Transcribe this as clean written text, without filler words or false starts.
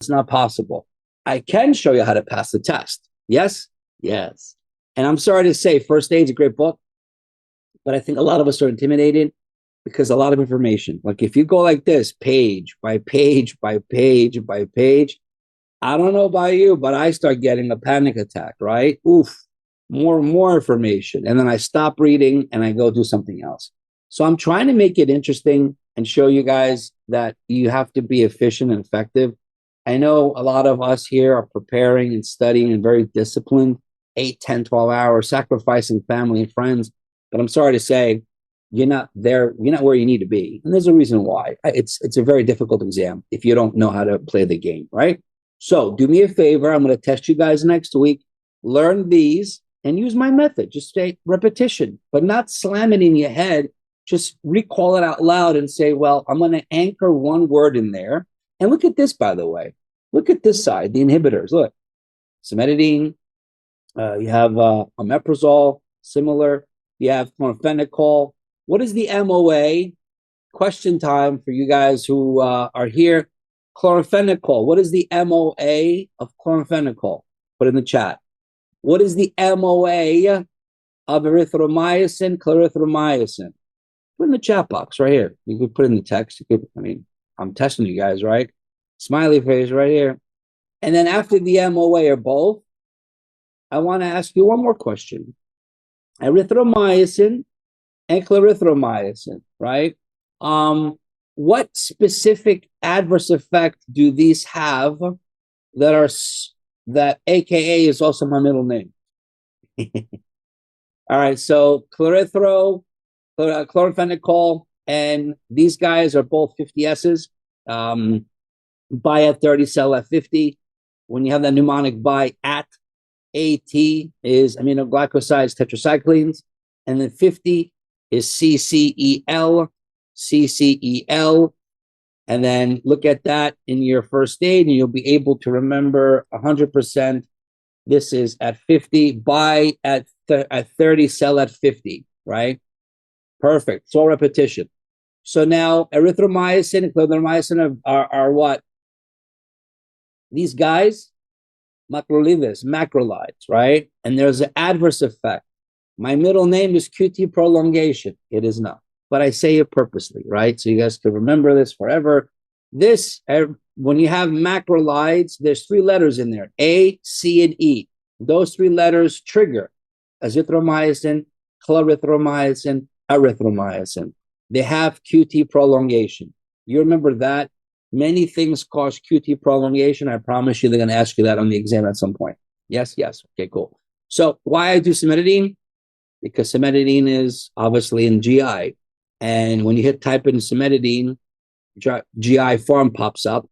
It's not possible. I can show you how to pass the test. Yes? Yes. And I'm sorry to say, First Aid's a great book, but I think a lot of us are intimidated because a lot of information. Like if you go like this, page by page by page by page, I don't know about you, but I start getting a panic attack, right? Oof, more and more information. And then I stop reading and I go do something else. So I'm trying to make it interesting and show you guys that you have to be efficient and effective. I know a lot of us here are preparing and studying and very disciplined, 8, 10, 12 hours, sacrificing family and friends. But I'm sorry to say, you're not there, you're not where you need to be. And there's a reason why. It's a very difficult exam if you don't know how to play the game, right? So do me a favor. I'm going to test you guys next week. Learn these and use my method. Just say repetition, but not slam it in your head. Just recall it out loud and say, well, I'm going to anchor one word in there. And look at this, by the way. Look at this side, the inhibitors. Look, cimetidine. You have omeprazole, similar. You have chlorphenicol. What is the MOA? Question time for you guys who are here. Chlorphenicol. What is the MOA of chlorphenicol? Put in the chat. What is the MOA of erythromycin, clarithromycin? Put in the chat box right here. You could put in the text. You could, I'm testing you guys, right? Smiley face right here. And then after the MOA or both, I want to ask you one more question. Erythromycin and clarithromycin, right? What specific adverse effect do these have that AKA is also my middle name? All right, so chlorphenicol, and these guys are both 50Ss. Bi at 30, cell at 50. When you have that mnemonic bi at, AT is aminoglycosides, tetracyclines, and then 50 is CCEL, and then look at that in your first aid, and you'll be able to remember 100%. This is at 50, bi at 30, cell at 50, right? Perfect. So repetition. So now erythromycin and clarithromycin are what? These guys, macrolides, right? And there's an adverse effect. My middle name is QT prolongation. It is not, but I say it purposely, right? So you guys can remember this forever. This, when you have macrolides, there's 3 letters in there, A, C, and E. Those 3 letters trigger azithromycin, clarithromycin, erythromycin. They have QT prolongation. You remember that? Many things cause QT prolongation. I promise you they're going to ask you that on the exam at some point. Yes, yes. Okay, cool. So why I do cimetidine? Because cimetidine is obviously in GI. And when you hit type in cimetidine, GI form pops up.